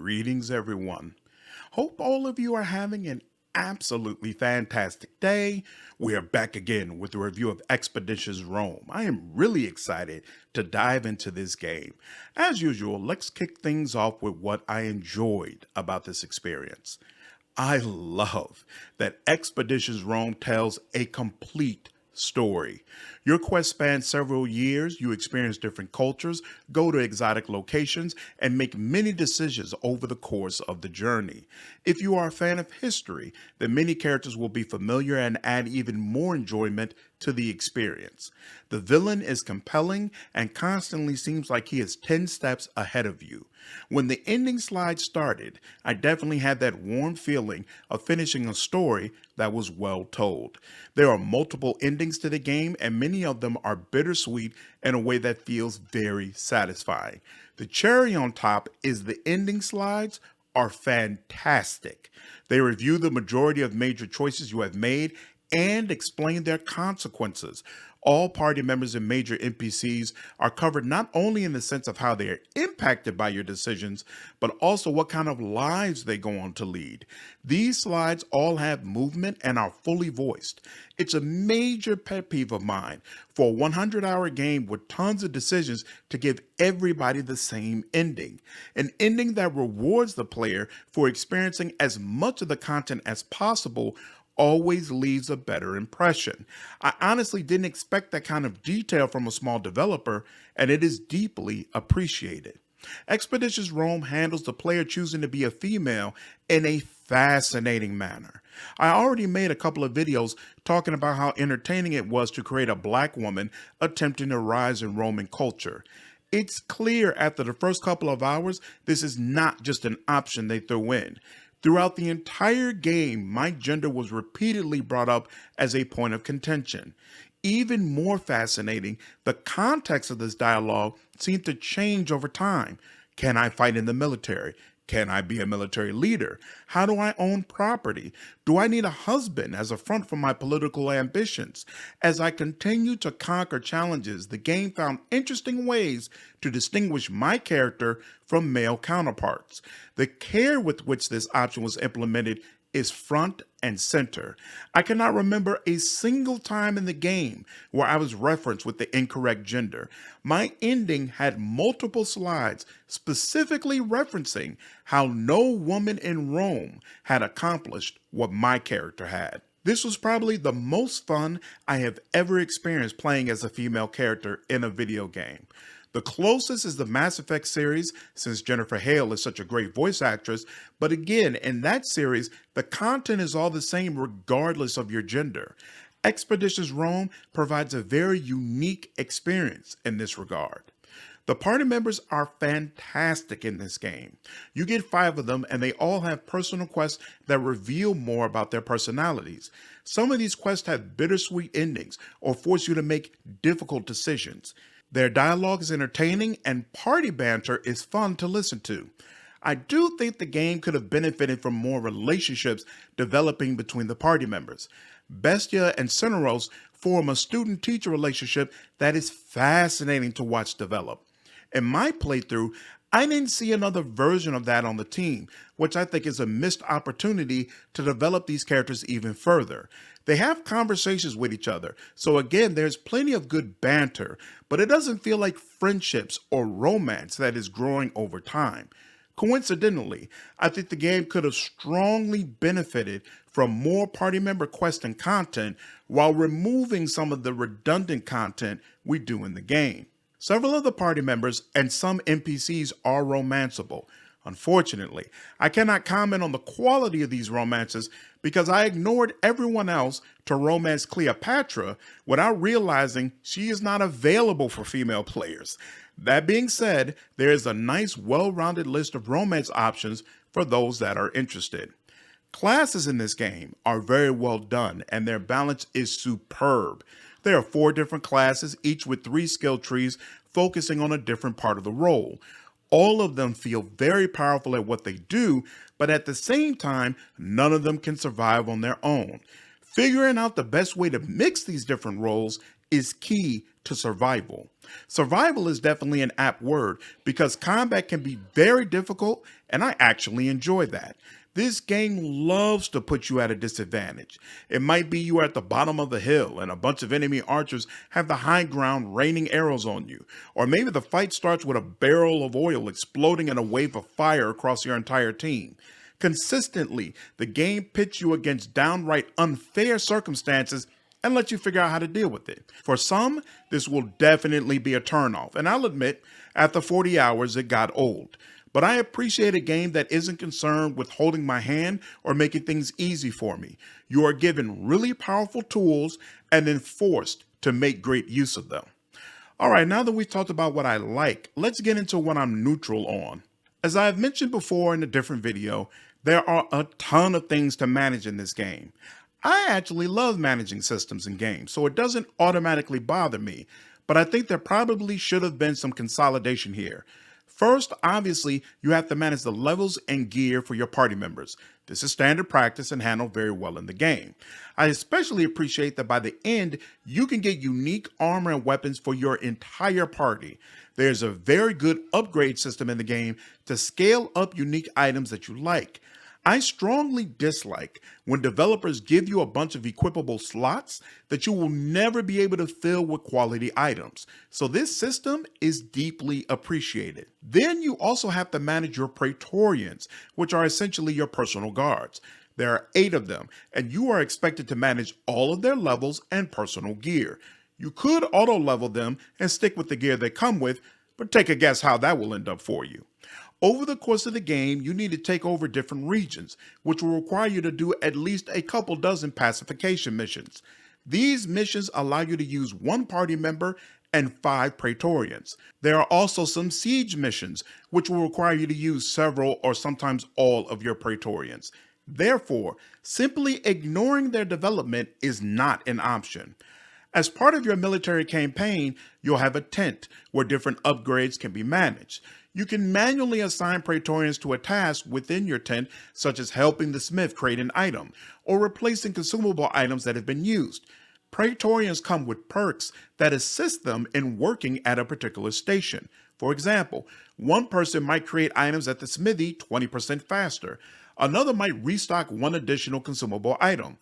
Greetings, everyone. Hope all of you are having an absolutely fantastic day. We are back again with a review of Expeditions Rome. I am really excited to dive into this game. As usual, let's kick things off with what I enjoyed about this experience. I love that Expeditions Rome tells a complete story. Your quest spans several years, you experience different cultures, go to exotic locations, and make many decisions over the course of the journey. If you are a fan of history, then many characters will be familiar and add even more enjoyment to the experience. The villain is compelling and constantly seems like he is 10 steps ahead of you. When the ending slide started, I definitely had that warm feeling of finishing a story that was well told. There are multiple endings to the game, and many of them are bittersweet in a way that feels very satisfying. The cherry on top is the ending slides are fantastic. They review the majority of major choices you have made and explain their consequences. All party members and major NPCs are covered not only in the sense of how they are impacted by your decisions, but also what kind of lives they go on to lead. These slides all have movement and are fully voiced. It's a major pet peeve of mine for a 100-hour game with tons of decisions to give everybody the same ending. An ending that rewards the player for experiencing as much of the content as possible always leaves a better impression. I honestly didn't expect that kind of detail from a small developer, and it is deeply appreciated. Expeditions Rome handles the player choosing to be a female in a fascinating manner. I already made a couple of videos talking about how entertaining it was to create a black woman attempting to rise in Roman culture. It's clear after the first couple of hours, this is not just an option they throw in. Throughout the entire game, my gender was repeatedly brought up as a point of contention. Even more fascinating, the context of this dialogue seemed to change over time. Can I fight in the military? Can I be a military leader? How do I own property? Do I need a husband as a front for my political ambitions? As I continued to conquer challenges, the game found interesting ways to distinguish my character from male counterparts. The care with which this option was implemented is front and center. I cannot remember a single time in the game where I was referenced with the incorrect gender. My ending had multiple slides specifically referencing how no woman in Rome had accomplished what my character had. This was probably the most fun I have ever experienced playing as a female character in a video game. The closest is the Mass Effect series, since Jennifer Hale is such a great voice actress, but again, in that series, the content is all the same regardless of your gender. Expeditions Rome provides a very unique experience in this regard. The party members are fantastic in this game. You get 5 of them, and they all have personal quests that reveal more about their personalities. Some of these quests have bittersweet endings or force you to make difficult decisions. Their dialogue is entertaining, and party banter is fun to listen to. I do think the game could have benefited from more relationships developing between the party members. Bestia and Cineros form a student-teacher relationship that is fascinating to watch develop. In my playthrough, I didn't see another version of that on the team, which I think is a missed opportunity to develop these characters even further. They have conversations with each other, so again, there's plenty of good banter, but it doesn't feel like friendships or romance that is growing over time. Coincidentally, I think the game could have strongly benefited from more party member quests and content while removing some of the redundant content we do in the game. Several of the party members and some NPCs are romanceable. Unfortunately, I cannot comment on the quality of these romances because I ignored everyone else to romance Cleopatra without realizing she is not available for female players. That being said, there is a nice, well-rounded list of romance options for those that are interested. Classes in this game are very well done, and their balance is superb. There are 4 different classes, each with 3 skill trees focusing on a different part of the role. All of them feel very powerful at what they do, but at the same time, none of them can survive on their own. Figuring out the best way to mix these different roles is key to survival. Survival is definitely an apt word because combat can be very difficult, and I actually enjoy that. This game loves to put you at a disadvantage. It might be you are at the bottom of the hill and a bunch of enemy archers have the high ground raining arrows on you. Or maybe the fight starts with a barrel of oil exploding in a wave of fire across your entire team. Consistently, the game pits you against downright unfair circumstances and lets you figure out how to deal with it. For some, this will definitely be a turnoff, and I'll admit, after 40 hours, it got old. But I appreciate a game that isn't concerned with holding my hand or making things easy for me. You are given really powerful tools and then forced to make great use of them. All right, now that we've talked about what I like, let's get into what I'm neutral on. As I have mentioned before in a different video, there are a ton of things to manage in this game. I actually love managing systems in games, so it doesn't automatically bother me, but I think there probably should have been some consolidation here. First, obviously, you have to manage the levels and gear for your party members. This is standard practice and handled very well in the game. I especially appreciate that by the end, you can get unique armor and weapons for your entire party. There's a very good upgrade system in the game to scale up unique items that you like. I strongly dislike when developers give you a bunch of equipable slots that you will never be able to fill with quality items. So this system is deeply appreciated. Then you also have to manage your Praetorians, which are essentially your personal guards. There are 8 of them, and you are expected to manage all of their levels and personal gear. You could auto level them and stick with the gear they come with, but take a guess how that will end up for you. Over the course of the game, you need to take over different regions, which will require you to do at least a couple dozen pacification missions. These missions allow you to use 1 party member and 5 Praetorians. There are also some siege missions, which will require you to use several or sometimes all of your Praetorians. Therefore, simply ignoring their development is not an option. As part of your military campaign, you'll have a tent where different upgrades can be managed. You can manually assign Praetorians to a task within your tent, such as helping the smith create an item, or replacing consumable items that have been used. Praetorians come with perks that assist them in working at a particular station. For example, one person might create items at the smithy 20% faster. Another might restock 1 additional consumable item.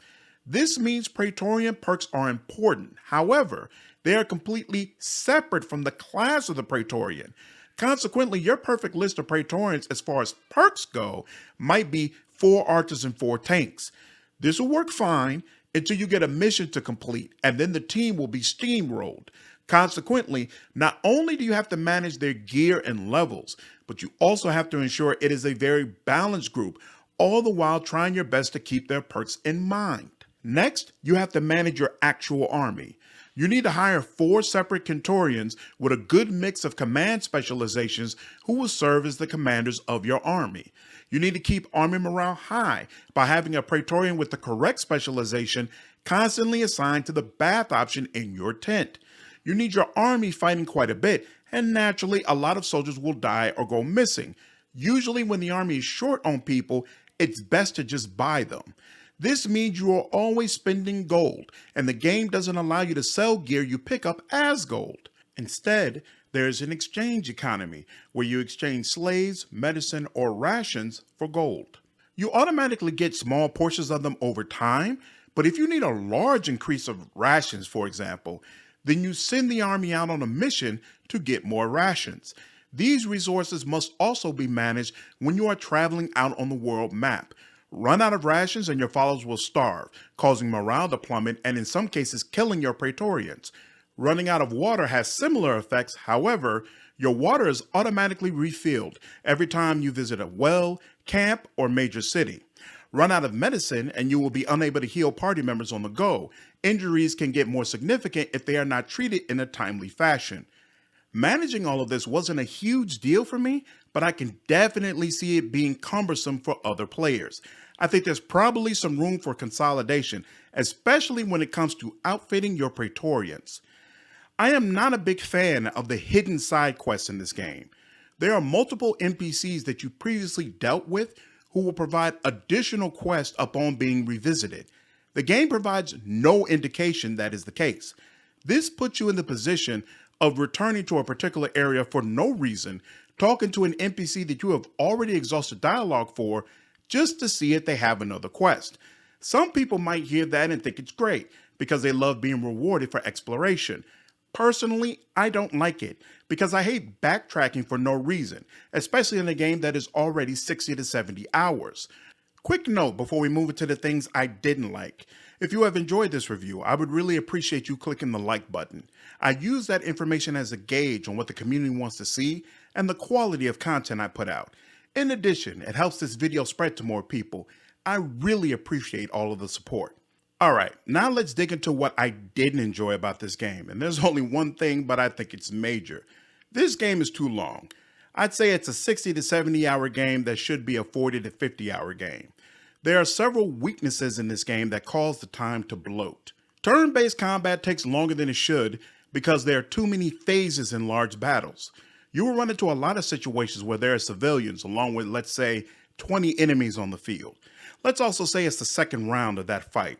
This means Praetorian perks are important. However, they are completely separate from the class of the Praetorian. Consequently, your perfect list of Praetorians as far as perks go might be 4 archers and 4 tanks. This will work fine until you get a mission to complete, and then the team will be steamrolled. Consequently, not only do you have to manage their gear and levels, but you also have to ensure it is a very balanced group, all the while trying your best to keep their perks in mind. Next, you have to manage your actual army. You need to hire 4 separate Centurions with a good mix of command specializations who will serve as the commanders of your army. You need to keep army morale high by having a Praetorian with the correct specialization constantly assigned to the bath option in your tent. You need your army fighting quite a bit, and naturally a lot of soldiers will die or go missing. Usually when the army is short on people, it's best to just buy them. This means you are always spending gold, and the game doesn't allow you to sell gear you pick up as gold. Instead, there's an exchange economy where you exchange slaves, medicine, or rations for gold. You automatically get small portions of them over time, but if you need a large increase of rations, for example, then you send the army out on a mission to get more rations. These resources must also be managed when you are traveling out on the world map. Run out of rations and your followers will starve, causing morale to plummet and in some cases killing your Praetorians. Running out of water has similar effects. However, your water is automatically refilled every time you visit a well, camp, or major city. Run out of medicine and you will be unable to heal party members on the go. Injuries can get more significant if they are not treated in a timely fashion. Managing all of this wasn't a huge deal for me, but I can definitely see it being cumbersome for other players. I think there's probably some room for consolidation, especially when it comes to outfitting your Praetorians. I am not a big fan of the hidden side quests in this game. There are multiple NPCs that you previously dealt with who will provide additional quests upon being revisited. The game provides no indication that is the case. This puts you in the position of returning to a particular area for no reason, talking to an NPC that you have already exhausted dialogue for just to see if they have another quest. Some people might hear that and think it's great because they love being rewarded for exploration. Personally, I don't like it because I hate backtracking for no reason, especially in a game that is already 60 to 70 hours. Quick note before we move into the things I didn't like. If you have enjoyed this review, I would really appreciate you clicking the like button. I use that information as a gauge on what the community wants to see and the quality of content I put out. In addition, it helps this video spread to more people. I really appreciate all of the support. Alright, now let's dig into what I didn't enjoy about this game. And there's only one thing, but I think it's major. This game is too long. I'd say it's a 60 to 70 hour game that should be a 40 to 50 hour game. There are several weaknesses in this game that cause the time to bloat. Turn-based combat takes longer than it should because there are too many phases in large battles. You will run into a lot of situations where there are civilians along with, let's say, 20 enemies on the field. Let's also say it's the second round of that fight.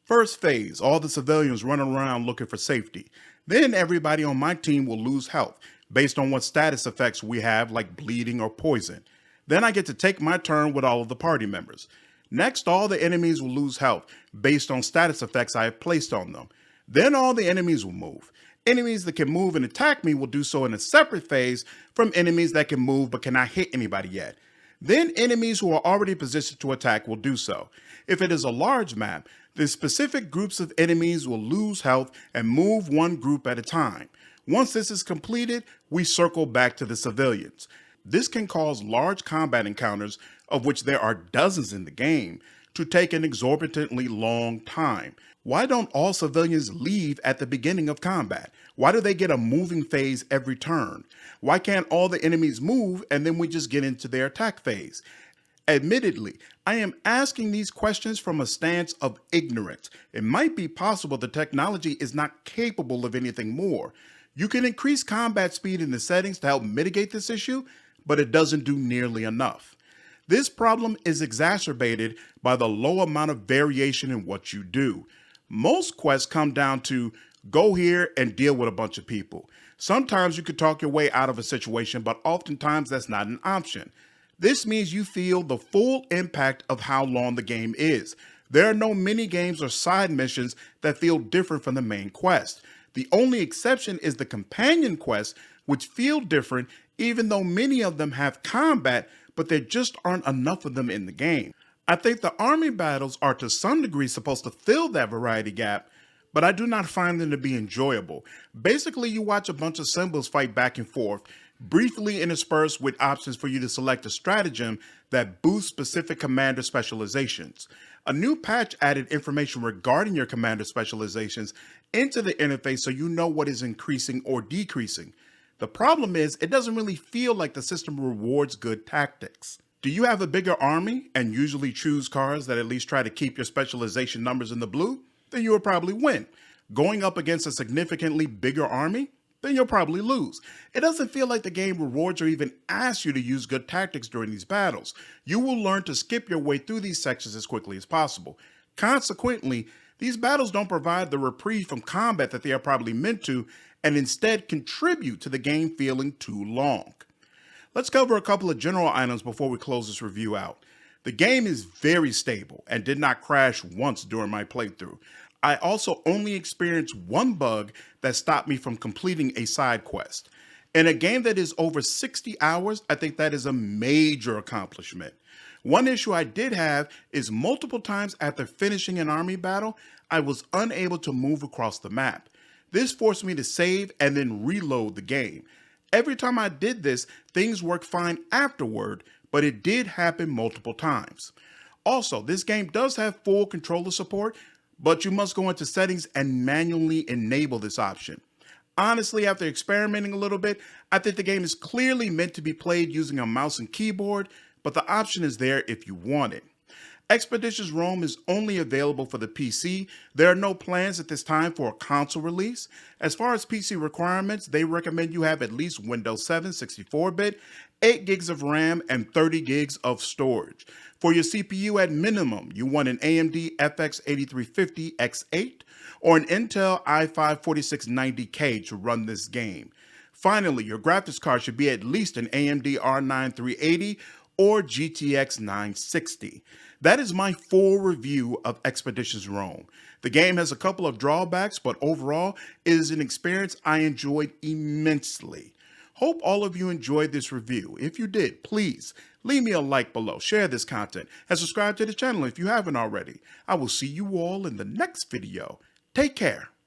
First phase, all the civilians run around looking for safety. Then everybody on my team will lose health based on what status effects we have, like bleeding or poison. Then I get to take my turn with all of the party members. Next, all the enemies will lose health based on status effects I have placed on them. Then all the enemies will move. Enemies that can move and attack me will do so in a separate phase from enemies that can move but cannot hit anybody yet. Then enemies who are already positioned to attack will do so. If it is a large map, the specific groups of enemies will lose health and move one group at a time. Once this is completed, we circle back to the civilians. This can cause large combat encounters, of which there are dozens in the game, to take an exorbitantly long time. Why don't all civilians leave at the beginning of combat? Why do they get a moving phase every turn? Why can't all the enemies move and then we just get into their attack phase? Admittedly, I am asking these questions from a stance of ignorance. It might be possible the technology is not capable of anything more. You can increase combat speed in the settings to help mitigate this issue, but it doesn't do nearly enough. This problem is exacerbated by the low amount of variation in what you do. Most quests come down to go here and deal with a bunch of people. Sometimes you could talk your way out of a situation, but oftentimes that's not an option. This means you feel the full impact of how long the game is. There are no mini games or side missions that feel different from the main quest. The only exception is the companion quests, which feel different even though many of them have combat, but there just aren't enough of them in the game. I think the army battles are to some degree supposed to fill that variety gap, but I do not find them to be enjoyable. Basically, you watch a bunch of symbols fight back and forth, briefly interspersed with options for you to select a stratagem that boosts specific commander specializations. A new patch added information regarding your commander specializations into the interface so you know what is increasing or decreasing. The problem is, it doesn't really feel like the system rewards good tactics. Do you have a bigger army and usually choose cards that at least try to keep your specialization numbers in the blue? Then you will probably win. Going up against a significantly bigger army? Then you'll probably lose. It doesn't feel like the game rewards or even asks you to use good tactics during these battles. You will learn to skip your way through these sections as quickly as possible. Consequently, these battles don't provide the reprieve from combat that they are probably meant to, and instead contribute to the game feeling too long. Let's cover a couple of general items before we close this review out. The game is very stable and did not crash once during my playthrough. I also only experienced one bug that stopped me from completing a side quest. In a game that is over 60 hours, I think that is a major accomplishment. One issue I did have is multiple times after finishing an army battle, I was unable to move across the map. This forced me to save and then reload the game. Every time I did this, things worked fine afterward, but it did happen multiple times. Also, this game does have full controller support, but you must go into settings and manually enable this option. Honestly, after experimenting a little bit, I think the game is clearly meant to be played using a mouse and keyboard, but the option is there if you want it. Expeditious Rome is only available for the PC. There are no plans at this time for a console release. As far as PC requirements, they recommend you have at least Windows 7 64-bit, 8 gigs of RAM, and 30 gigs of storage. For your CPU at minimum, you want an AMD FX 8350 X8 or an Intel i5 4690K to run this game. Finally, your graphics card should be at least an AMD R9 380 or GTX 960. That is my full review of Expeditions Rome. The game has a couple of drawbacks, but overall, it is an experience I enjoyed immensely. Hope all of you enjoyed this review. If you did, please leave me a like below, share this content, and subscribe to the channel if you haven't already. I will see you all in the next video. Take care.